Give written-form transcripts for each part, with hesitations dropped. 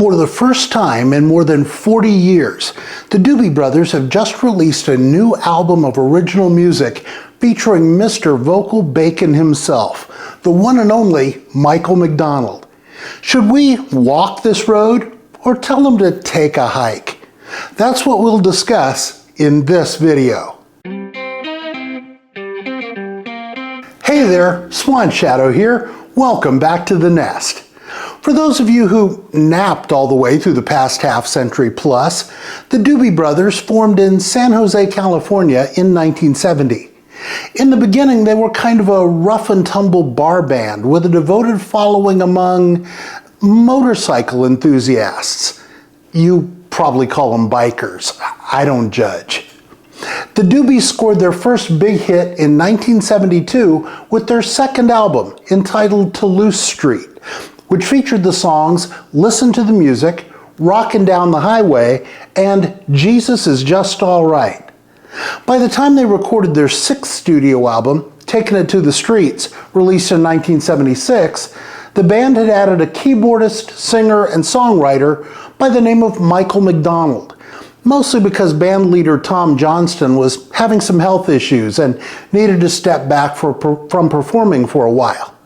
For the first time in more than 40 years, the Doobie Brothers have just released a new album of original music featuring Mr. Vocal Bacon himself, the one and only Michael McDonald. Should we walk this road or tell them to take a hike? That's what we'll discuss in this video. Hey there, Swan Shadow here. Welcome back to The Nest. For those of you who napped all the way through the past half century plus, the Doobie Brothers formed in San Jose, California in 1970. In the beginning, they were kind of a rough and tumble bar band with a devoted following among motorcycle enthusiasts. You probably call them bikers. I don't judge. The Doobies scored their first big hit in 1972 with their second album entitled Toulouse Street, which featured the songs Listen to the Music, Rockin' Down the Highway, and Jesus is Just All Right. By the time they recorded their sixth studio album, Taking It to the Streets, released in 1976, the band had added a keyboardist, singer, and songwriter by the name of Michael McDonald, mostly because band leader Tom Johnston was having some health issues and needed to step back from performing for a while.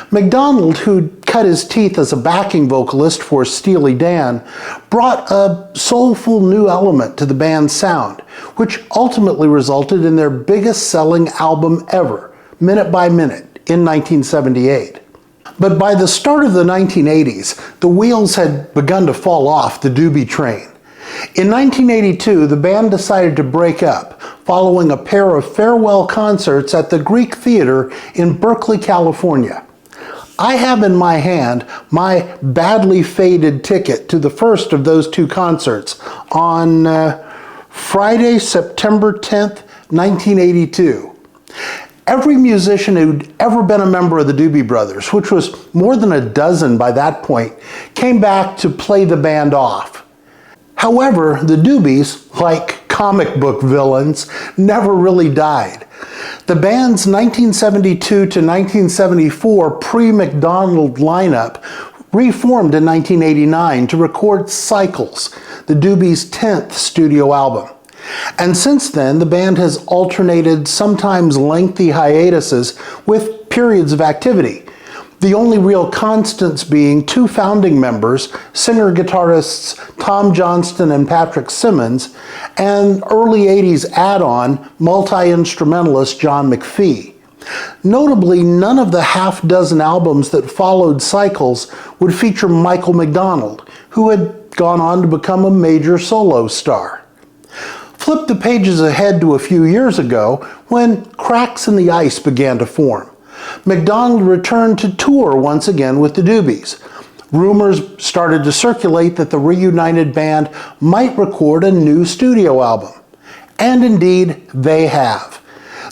McDonald, who'd cut his teeth as a backing vocalist for Steely Dan, brought a soulful new element to the band's sound, which ultimately resulted in their biggest selling album ever, Minute by Minute, in 1978. But by the start of the 1980s, the wheels had begun to fall off the Doobie train. In 1982, the band decided to break up following a pair of farewell concerts at the Greek Theater in Berkeley, California. I have in my hand my badly faded ticket to the first of those two concerts on Friday, September 10th, 1982. Every musician who'd ever been a member of the Doobie Brothers, which was more than a dozen by that point, came back to play the band off. However, the Doobies, like comic book villains, never really died. The band's 1972 to 1974 pre-McDonald lineup reformed in 1989 to record Cycles, the Doobies' 10th studio album. And since then, the band has alternated sometimes lengthy hiatuses with periods of activity, the only real constants being two founding members, singer-guitarists Tom Johnston and Patrick Simmons, and early 80s add-on multi-instrumentalist John McPhee. Notably, none of the half-dozen albums that followed Cycles would feature Michael McDonald, who had gone on to become a major solo star. Flip the pages ahead to a few years ago when cracks in the ice began to form. McDonald returned to tour once again with the Doobies. Rumors started to circulate that the reunited band might record a new studio album. And indeed, they have.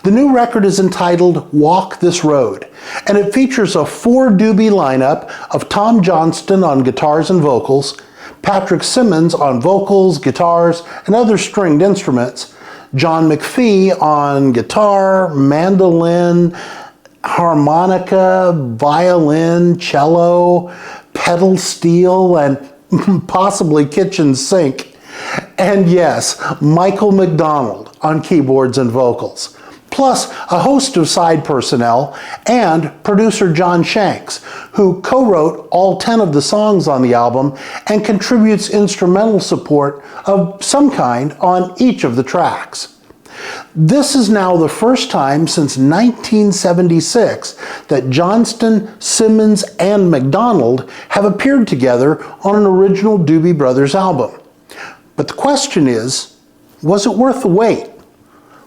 The new record is entitled Walk This Road, and it features a four Doobie lineup of Tom Johnston on guitars and vocals, Patrick Simmons on vocals, guitars, and other stringed instruments, John McPhee on guitar, mandolin, harmonica, violin, cello, pedal steel, and possibly kitchen sink. And yes, Michael McDonald on keyboards and vocals, plus a host of side personnel and producer John Shanks, who co-wrote all 10 of the songs on the album and contributes instrumental support of some kind on each of the tracks. This is now the first time since 1976 that Johnston, Simmons, and McDonald have appeared together on an original Doobie Brothers album. But the question is, was it worth the wait?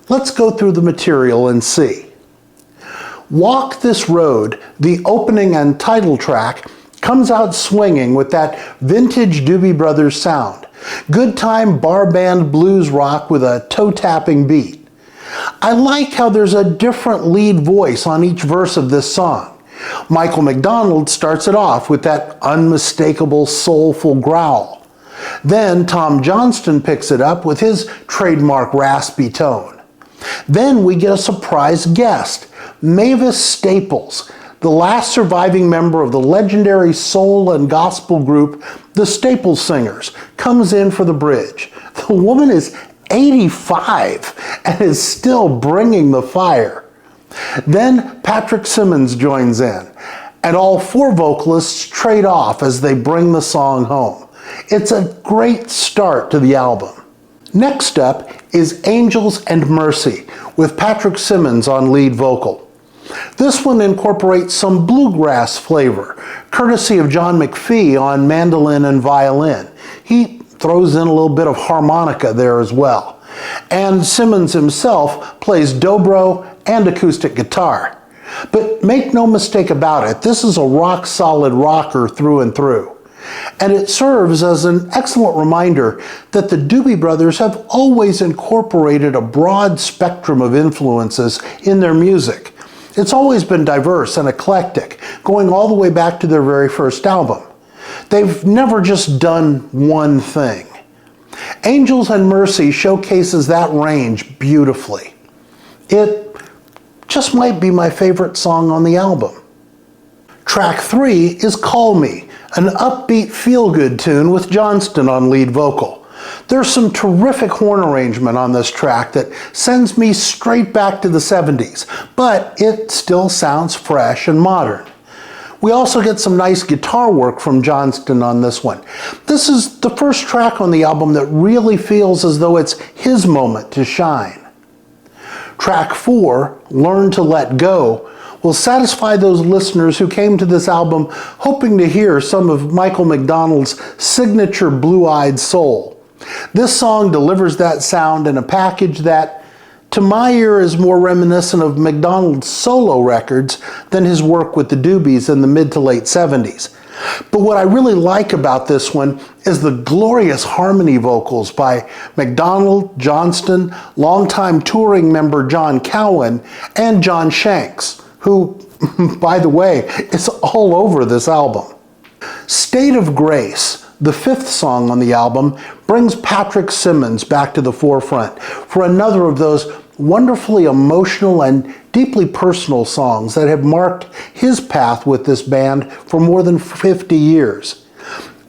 Let's go through the material and see. Walk This Road, the opening and title track, comes out swinging with that vintage Doobie Brothers sound. Good time bar band blues rock with a toe-tapping beat. I like how there's a different lead voice on each verse of this song. Michael McDonald starts it off with that unmistakable soulful growl. Then Tom Johnston picks it up with his trademark raspy tone. Then we get a surprise guest, Mavis Staples, the last surviving member of the legendary soul and gospel group, the Staple Singers, comes in for the bridge. The woman is 85 and is still bringing the fire. Then Patrick Simmons joins in, and all four vocalists trade off as they bring the song home. It's a great start to the album. Next up is Angels and Mercy, with Patrick Simmons on lead vocal. This one incorporates some bluegrass flavor, courtesy of John McPhee on mandolin and violin. He throws in a little bit of harmonica there as well. And Simmons himself plays dobro and acoustic guitar. But make no mistake about it, this is a rock-solid rocker through and through. And it serves as an excellent reminder that the Doobie Brothers have always incorporated a broad spectrum of influences in their music. It's always been diverse and eclectic, going all the way back to their very first album. They've never just done one thing. Angels and Mercy showcases that range beautifully. It just might be my favorite song on the album. Track 3 is Call Me, an upbeat feel-good tune with Johnston on lead vocal. There's some terrific horn arrangement on this track that sends me straight back to the 70s, but it still sounds fresh and modern. We also get some nice guitar work from Johnston on this one. This is the first track on the album that really feels as though it's his moment to shine. Track 4, Learn to Let Go, will satisfy those listeners who came to this album hoping to hear some of Michael McDonald's signature blue-eyed soul. This song delivers that sound in a package that, to my ear, is more reminiscent of McDonald's solo records than his work with the Doobies in the mid to late 70s. But what I really like about this one is the glorious harmony vocals by McDonald, Johnston, longtime touring member John Cowan, and John Shanks, who, by the way, is all over this album. State of Grace, the fifth song on the album, brings Patrick Simmons back to the forefront for another of those wonderfully emotional and deeply personal songs that have marked his path with this band for more than 50 years.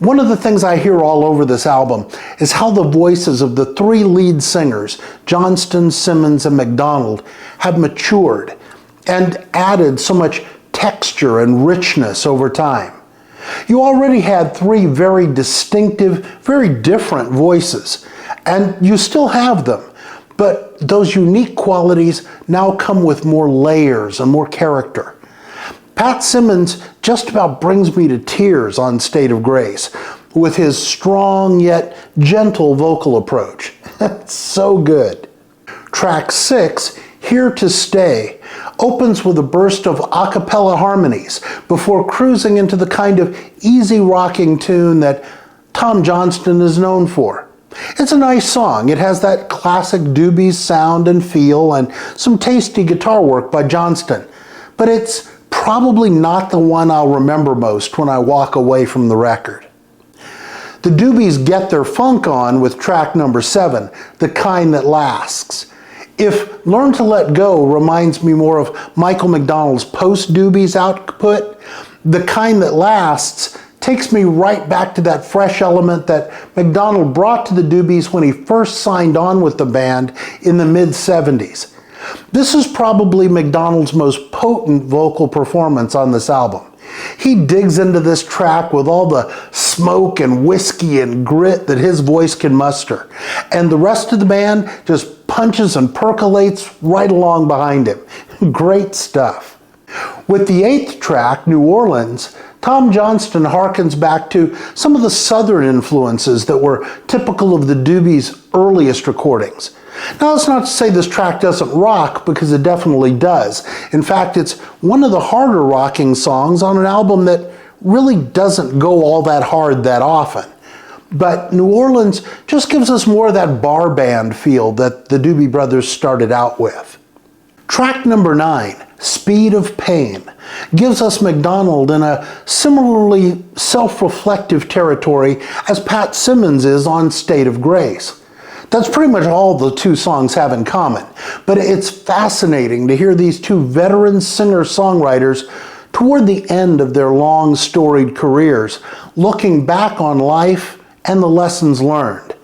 One of the things I hear all over this album is how the voices of the three lead singers, Johnston, Simmons, and McDonald, have matured and added so much texture and richness over time. You already had three very distinctive, very different voices, and you still have them, but those unique qualities now come with more layers and more character. Pat Simmons just about brings me to tears on State of Grace with his strong yet gentle vocal approach. It's so good. Track 6, Here to Stay, opens with a burst of a cappella harmonies before cruising into the kind of easy rocking tune that Tom Johnston is known for. It's a nice song. It has that classic Doobies sound and feel and some tasty guitar work by Johnston, but it's probably not the one I'll remember most when I walk away from the record. The Doobies get their funk on with track number 7, The Kind That Lasts. If Learn to Let Go reminds me more of Michael McDonald's post-Doobies output, The Kind That Lasts takes me right back to that fresh element that McDonald brought to the Doobies when he first signed on with the band in the mid-70s. This is probably McDonald's most potent vocal performance on this album. He digs into this track with all the smoke and whiskey and grit that his voice can muster, and the rest of the band just punches and percolates right along behind him. Great stuff. With the 8th track, New Orleans, Tom Johnston harkens back to some of the southern influences that were typical of the Doobies' earliest recordings. Now, that's not to say this track doesn't rock, because it definitely does. In fact, it's one of the harder rocking songs on an album that really doesn't go all that hard that often. But New Orleans just gives us more of that bar band feel that the Doobie Brothers started out with. Track number 9, Speed of Pain, gives us McDonald in a similarly self-reflective territory as Pat Simmons is on State of Grace. That's pretty much all the two songs have in common, but it's fascinating to hear these two veteran singer-songwriters toward the end of their long storied careers, looking back on life and the lessons learned.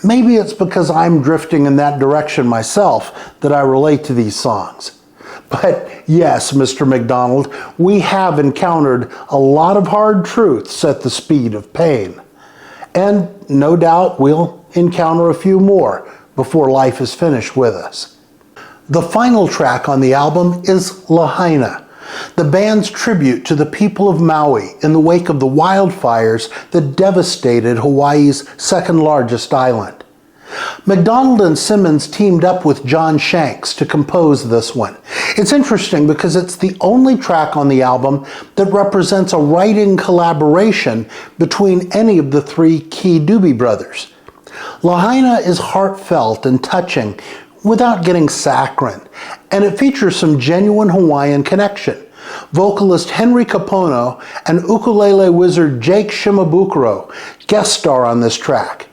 Maybe it's because I'm drifting in that direction myself that I relate to these songs. But yes, Mr. McDonald, we have encountered a lot of hard truths at the speed of pain. And no doubt we'll encounter a few more before life is finished with us. The final track on the album is Lahaina, the band's tribute to the people of Maui in the wake of the wildfires that devastated Hawaii's second largest island. McDonald and Simmons teamed up with John Shanks to compose this one. It's interesting because it's the only track on the album that represents a writing collaboration between any of the three key Doobie Brothers. Lahaina is heartfelt and touching without getting saccharine, and it features some genuine Hawaiian connection. Vocalist Henry Kapono and ukulele wizard Jake Shimabukuro guest star on this track.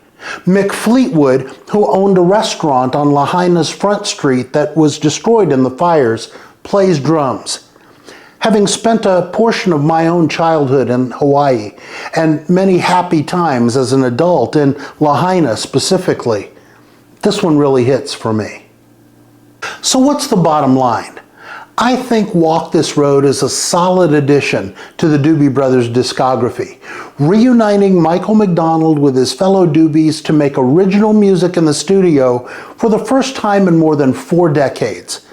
Mick Fleetwood, who owned a restaurant on Lahaina's front street that was destroyed in the fires, plays drums. Having spent a portion of my own childhood in Hawaii and many happy times as an adult in Lahaina specifically, this one really hits for me. So what's the bottom line? I think Walk This Road is a solid addition to the Doobie Brothers discography, reuniting Michael McDonald with his fellow Doobies to make original music in the studio for the first time in more than 4 decades.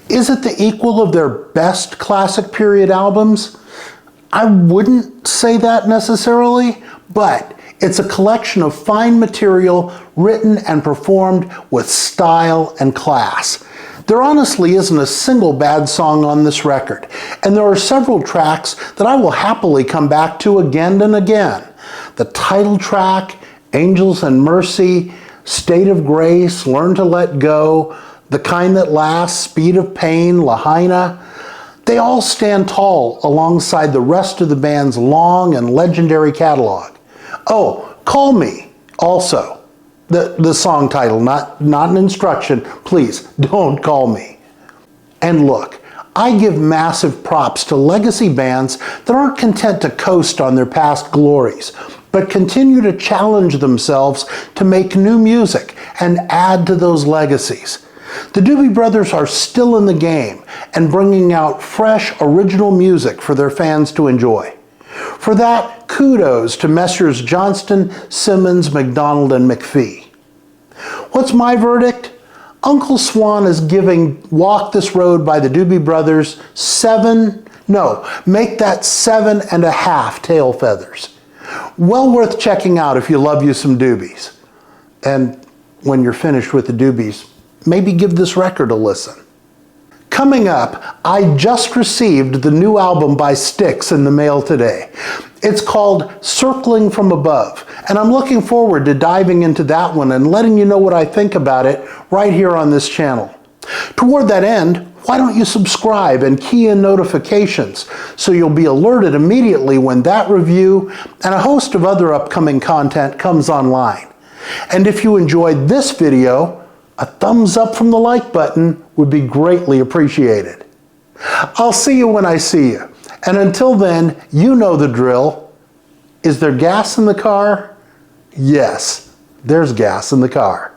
Is it the equal of their best classic period albums? I wouldn't say that necessarily, but it's a collection of fine material written and performed with style and class. There honestly isn't a single bad song on this record, and there are several tracks that I will happily come back to again and again. The title track, Angels and Mercy, State of Grace, Learn to Let Go, The Kind That Lasts, Speed of Pain, Lahaina, they all stand tall alongside the rest of the band's long and legendary catalog. Oh, Call Me, also. The song title, not an instruction. Please, don't call me. And look, I give massive props to legacy bands that aren't content to coast on their past glories, but continue to challenge themselves to make new music and add to those legacies. The Doobie Brothers are still in the game and bringing out fresh, original music for their fans to enjoy. For that, kudos to Messrs. Johnston, Simmons, McDonald, and McPhee. What's my verdict? Uncle Swan is giving Walk This Road by the Doobie Brothers make that 7.5 tail feathers. Well worth checking out if you love you some Doobies. And when you're finished with the Doobies, maybe give this record a listen. Coming up, I just received the new album by Styx in the mail today. It's called Circling from Above, and I'm looking forward to diving into that one and letting you know what I think about it right here on this channel. Toward that end, why don't you subscribe and key in notifications so you'll be alerted immediately when that review and a host of other upcoming content comes online. And if you enjoyed this video, a thumbs up from the like button would be greatly appreciated. I'll see you when I see you. And until then, you know the drill. Is there gas in the car? Yes, there's gas in the car.